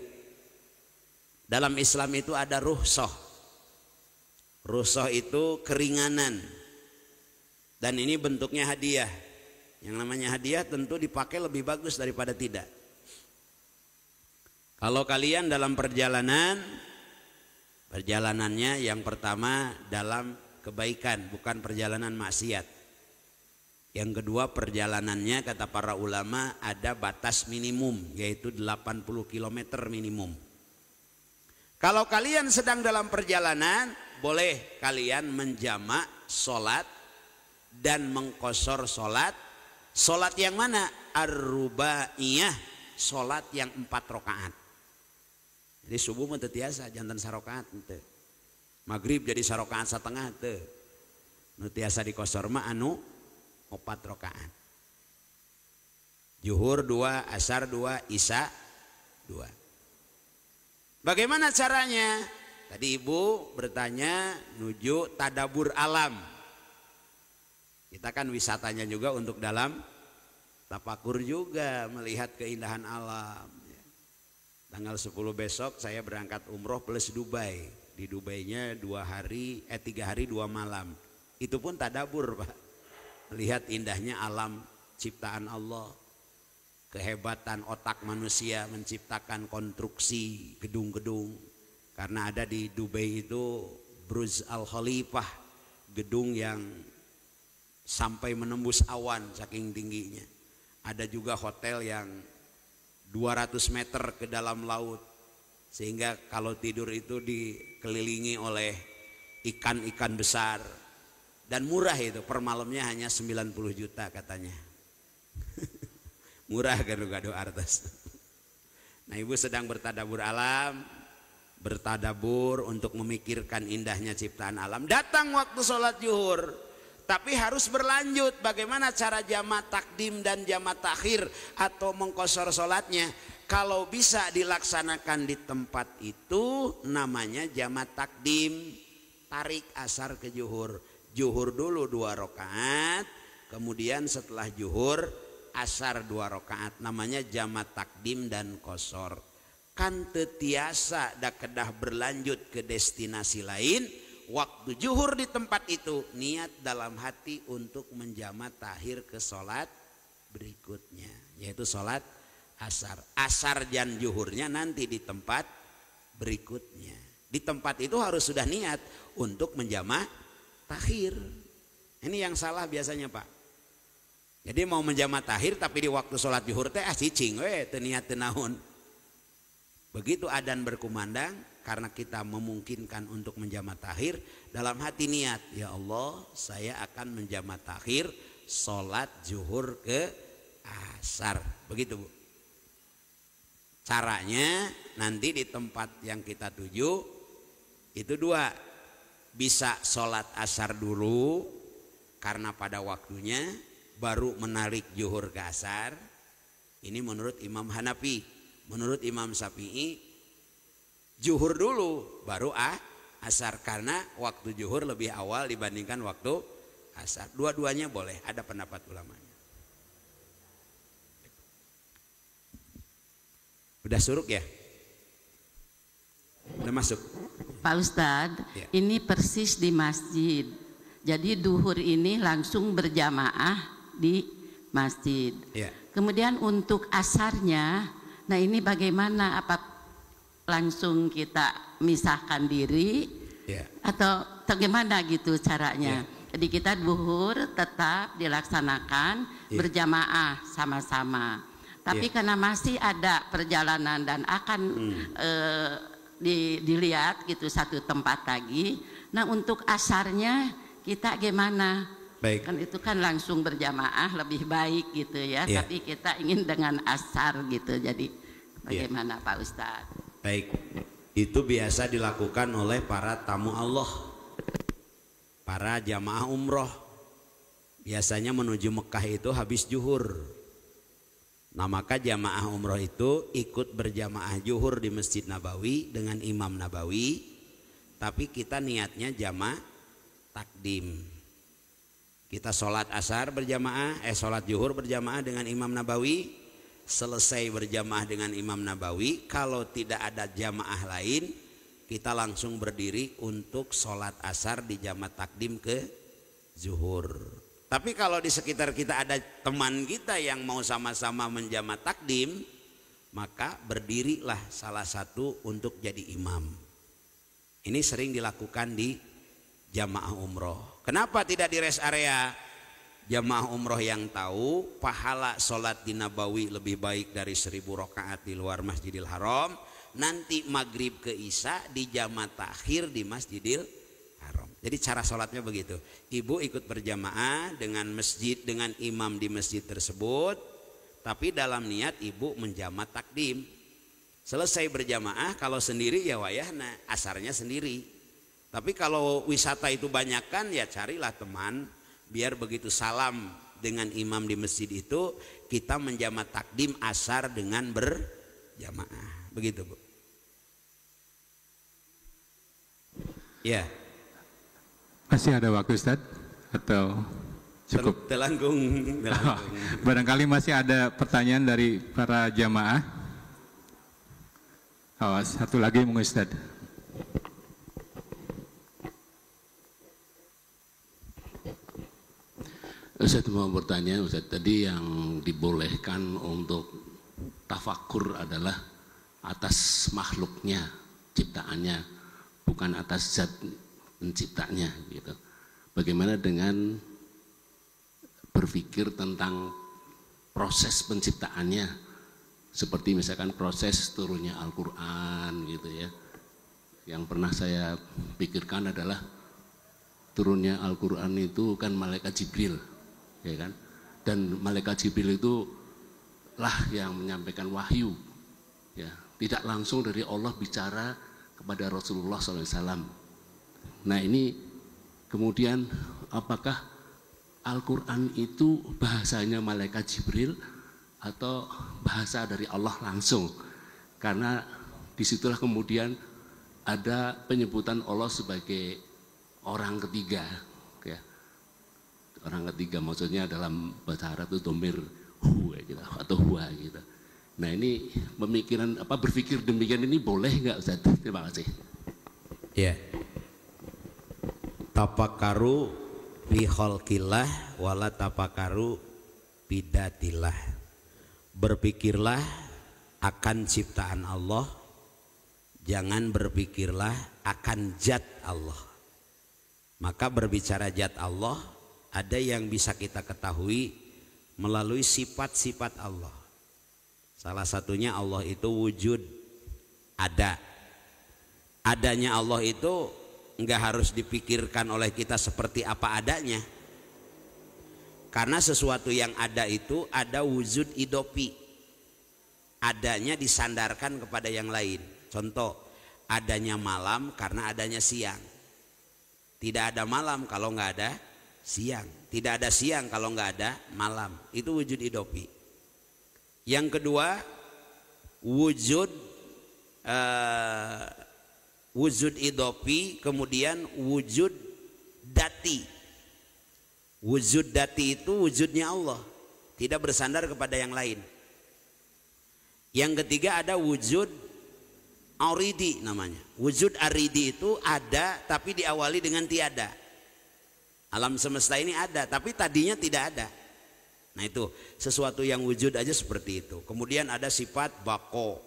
Speaker 1: dalam Islam itu ada rukhsah. Rukhsah itu keringanan, dan ini bentuknya hadiah. Yang namanya hadiah tentu dipakai lebih bagus daripada tidak. Kalau kalian dalam perjalanannya yang pertama dalam kebaikan, bukan perjalanan maksiat. Yang kedua, perjalanannya kata para ulama ada batas minimum, yaitu 80 km minimum. Kalau kalian sedang dalam perjalanan, boleh kalian menjamak sholat dan mengqashar sholat. Sholat yang mana? Ar-rubaiyah, sholat yang 4 rakaat. Jadi subuh mah teu tiasa janten sarokaat teu. Maghrib jadi sarokaat satengah teu. Nu tiasa diqashar mah anu 4 rakaat. Zuhur 2, asar 2, isya 2. Bagaimana caranya? Tadi Ibu bertanya nuju tadabur alam. Kita kan wisatanya juga untuk dalam tafakur juga, melihat keindahan alam. Tanggal 10 besok saya berangkat umroh plus Dubai. Di Dubainya 3 hari 2 malam. Itu pun tadabur, Pak. Lihat indahnya alam ciptaan Allah, kehebatan otak manusia menciptakan konstruksi gedung-gedung. Karena ada di Dubai itu Burj Al Khalifah, gedung yang sampai menembus awan saking tingginya. Ada juga hotel yang 200 meter ke dalam laut, sehingga kalau tidur itu dikelilingi oleh ikan-ikan besar. Dan murah itu, per malamnya hanya 90 juta katanya. Murah gado-gado artes. Nah, Ibu sedang bertadabur alam, bertadabur untuk memikirkan indahnya ciptaan alam. Datang waktu sholat zuhur, tapi harus berlanjut. Bagaimana cara jamak takdim dan jamak takhir atau mengqashar sholatnya? Kalau bisa dilaksanakan di tempat itu namanya jamak takdim, tarik asar ke zuhur. Zuhur dulu 2 rakaat, kemudian setelah zuhur asar 2 rakaat, namanya jamak takdim dan qashar. Kan teu tiasa da kedah berlanjut ke destinasi lain waktu zuhur di tempat itu niat dalam hati untuk menjama takhir ke sholat berikutnya, yaitu sholat asar. Asar dan zuhurnya nanti di tempat berikutnya. Di tempat itu harus sudah niat untuk menjama takhir. Ini yang salah biasanya Pak. Jadi mau menjama takhir tapi di waktu sholat zuhur teh cicing we teu niat teu naon. Begitu adzan berkumandang, karena kita memungkinkan untuk menjama takhir, dalam hati niat, ya Allah saya akan menjama takhir sholat zuhur ke asar. Begitu Bu. Caranya nanti di tempat yang kita tuju itu dua, bisa sholat asar dulu karena pada waktunya, baru menarik zuhur ke asar. Ini menurut Imam Hanafi. Menurut Imam Syafi'i zuhur dulu baru asar, karena waktu zuhur lebih awal dibandingkan waktu asar. Dua-duanya boleh, ada pendapat ulamanya. Udah suruk ya? Udah masuk?
Speaker 3: Pak Ustadz,
Speaker 1: ya.
Speaker 3: Ini persis di masjid. Jadi duhur ini langsung berjamaah di masjid.
Speaker 1: Ya.
Speaker 3: Kemudian untuk asarnya, nah ini bagaimana? Apa langsung kita misahkan diri
Speaker 1: Ya.
Speaker 3: atau bagaimana gitu caranya?
Speaker 1: Ya.
Speaker 3: Jadi kita duhur tetap dilaksanakan berjamaah sama-sama. Tapi karena masih ada perjalanan dan akan dilihat gitu satu tempat lagi. Nah untuk asarnya kita gimana?
Speaker 1: Baik.
Speaker 3: Kan itu kan langsung berjamaah lebih baik gitu ya. Tapi kita ingin dengan asar gitu. Jadi bagaimana Pak Ustadz?
Speaker 1: Baik. Itu biasa dilakukan oleh para tamu Allah, para jamaah umroh. Biasanya menuju Mekah itu habis zuhur. Nah maka jamaah umroh itu ikut berjamaah zuhur di Masjid Nabawi dengan Imam Nabawi. Tapi kita niatnya jamaah takdim. Kita sholat asar berjamaah, sholat zuhur berjamaah dengan Imam Nabawi. Selesai berjamaah dengan Imam Nabawi, kalau tidak ada jamaah lain, kita langsung berdiri untuk sholat asar di jamaah takdim ke zuhur. Tapi kalau di sekitar kita ada teman kita yang mau sama-sama menjama takdim, maka berdirilah salah satu untuk jadi imam. Ini sering dilakukan di jamaah umroh. Kenapa tidak di rest area? Jamaah umroh yang tahu pahala sholat di Nabawi lebih baik dari 1000 rakaat di luar Masjidil Haram, nanti maghrib ke isya di jamaah takhir di Masjidil Haram. Jadi cara sholatnya begitu. Ibu ikut berjamaah dengan masjid, dengan imam di masjid tersebut, tapi dalam niat ibu menjama takdim. Selesai berjamaah, kalau sendiri ya wayahna asarnya sendiri. Tapi kalau wisata itu banyakkan, ya carilah teman, biar begitu salam dengan imam di masjid itu kita menjama takdim asar dengan berjamaah. Begitu Bu. Ya.
Speaker 2: Masih ada waktu Ustadz? Atau cukup?
Speaker 1: Telanggung.
Speaker 2: Barangkali masih ada pertanyaan dari para jamaah. Awas, satu lagi mungkin Ustadz.
Speaker 4: Ustadz mau bertanya, Ustadz, tadi yang dibolehkan untuk tafakur adalah atas makhluknya, ciptaannya, bukan atas zat penciptanya gitu. Bagaimana dengan berpikir tentang proses penciptaannya, seperti misalkan proses turunnya Al-Quran gitu ya. Yang pernah saya pikirkan adalah turunnya Al-Quran itu kan malaikat Jibril, ya kan? Dan malaikat Jibril itu lah yang menyampaikan wahyu, ya, tidak langsung dari Allah bicara kepada Rasulullah SAW. Nah ini kemudian apakah Al-Quran itu bahasanya malaikat Jibril atau bahasa dari Allah langsung? Karena disitulah kemudian ada penyebutan Allah sebagai orang ketiga, ya. Orang ketiga maksudnya dalam bahasa Arab itu domir hu gitu, atau huwa gitu. Nah ini pemikiran berpikir demikian ini boleh nggak Ustaz? Terima kasih.
Speaker 1: Ya. Tafakkaru fi khalqillah wala tafakkaru bidatillah. Berpikirlah akan ciptaan Allah, jangan berpikirlah akan zat Allah. Maka berbicara zat Allah, ada yang bisa kita ketahui melalui sifat-sifat Allah. Salah satunya Allah itu wujud, ada. Adanya Allah itu enggak harus dipikirkan oleh kita seperti apa adanya. Karena sesuatu yang ada itu ada wujud idopi. Adanya disandarkan kepada yang lain. Contoh, adanya malam karena adanya siang. Tidak ada malam kalau nggak ada siang. Tidak ada siang kalau nggak ada malam. Itu wujud idopi. Yang kedua, wujud idopi, kemudian wujud dati. Wujud dati itu wujudnya Allah, tidak bersandar kepada yang lain. Yang ketiga ada wujud aridi namanya. Wujud aridi itu ada tapi diawali dengan tiada. Alam semesta ini ada tapi tadinya tidak ada. Nah itu sesuatu yang wujud aja seperti itu. Kemudian ada sifat bako,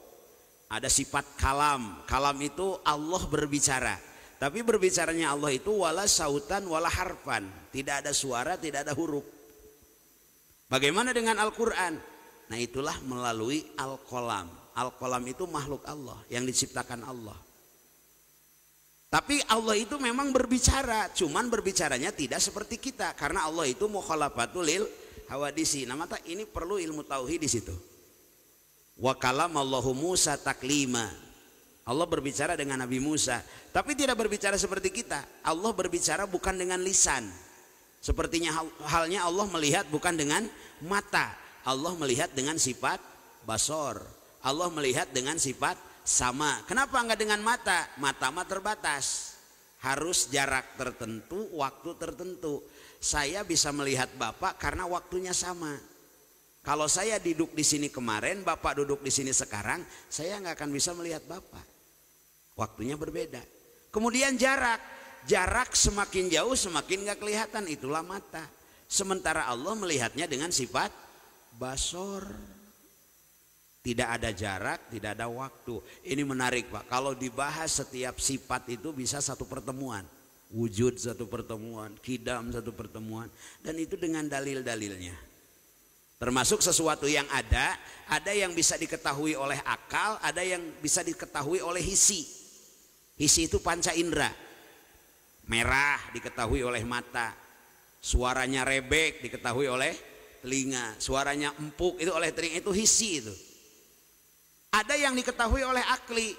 Speaker 1: ada sifat kalam. Kalam itu Allah berbicara. Tapi berbicaranya Allah itu wala sautan wala harfan. Tidak ada suara, tidak ada huruf. Bagaimana dengan Al-Quran? Nah itulah melalui Al-Qalam. Al-Qalam itu makhluk Allah yang diciptakan Allah. Tapi Allah itu memang berbicara, cuman berbicaranya tidak seperti kita. Karena Allah itu mukhalafatul lil hawadisi. Nah maka ini perlu ilmu tauhid di situ. Wa kalamallahu Musa taklima. Allah berbicara dengan Nabi Musa, tapi tidak berbicara seperti kita. Allah berbicara bukan dengan lisan. Sepertinya halnya Allah melihat bukan dengan mata. Allah melihat dengan sifat basor. Allah melihat dengan sifat sama. Kenapa enggak dengan mata? Mata mah terbatas. Harus jarak tertentu, waktu tertentu. Saya bisa melihat Bapak karena waktunya sama. Kalau saya duduk di sini kemarin, Bapak duduk di sini sekarang, saya nggak akan bisa melihat Bapak. Waktunya berbeda. Kemudian jarak semakin jauh semakin nggak kelihatan, itulah mata. Sementara Allah melihatnya dengan sifat basor. Tidak ada jarak, tidak ada waktu. Ini menarik Pak. Kalau dibahas setiap sifat itu bisa satu pertemuan. Wujud satu pertemuan, kidam satu pertemuan, dan itu dengan dalil-dalilnya. Termasuk sesuatu yang ada yang bisa diketahui oleh akal, ada yang bisa diketahui oleh hisi. Hisi itu panca indera. Merah diketahui oleh mata, suaranya rebek diketahui oleh telinga, suaranya empuk itu oleh telinga, itu hisi itu. Ada yang diketahui oleh akli,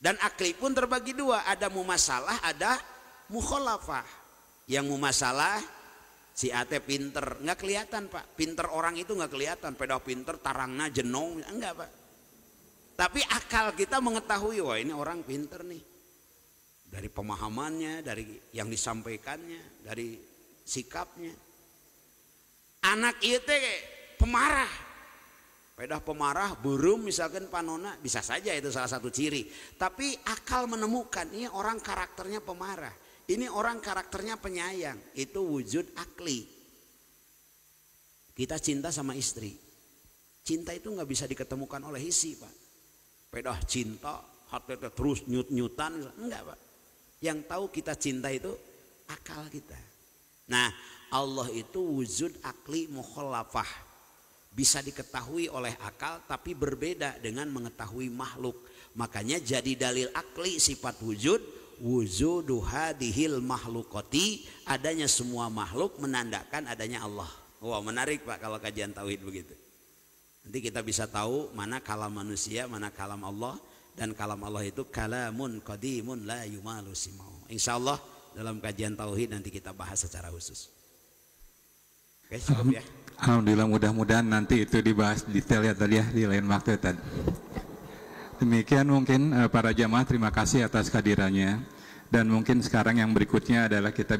Speaker 1: dan akli pun terbagi dua, ada mumasalah, ada mukhalafah. Yang mumasalah, si ate pinter, nggak kelihatan Pak. Pinter orang itu nggak kelihatan, pedah pinter, tarangna jenong, enggak Pak. Tapi akal kita mengetahui, wah ini orang pinter nih. Dari pemahamannya, dari yang disampaikannya, dari sikapnya. Anak itu pemarah. Pedah pemarah, burum misalkan panona, bisa saja itu salah satu ciri. Tapi akal menemukan, ini orang karakternya pemarah. Ini orang karakternya penyayang, itu wujud akli. Kita cinta sama istri, cinta itu nggak bisa diketemukan oleh hisi Pak. Pedah cinta, hati terus nyut-nyutan, enggak Pak. Yang tahu kita cinta itu akal kita. Nah Allah itu wujud akli mukhalafah, bisa diketahui oleh akal tapi berbeda dengan mengetahui makhluk. Makanya jadi dalil akli sifat wujud. Wujudu hadhil makhlukati, adanya semua makhluk menandakan adanya Allah. Wah menarik Pak kalau kajian tauhid begitu. Nanti kita bisa tahu mana kalam manusia, mana kalam Allah, dan kalam Allah itu kalamun qadimun la yumalu simau. Insyaallah dalam kajian tauhid nanti kita bahas secara khusus. Oke, cukup ya.
Speaker 2: Alhamdulillah, mudah-mudahan nanti itu dibahas detail ya tadi ya di lain waktu tadi. Demikian mungkin para jamaah, terima kasih atas kehadirannya, dan mungkin sekarang yang berikutnya adalah kita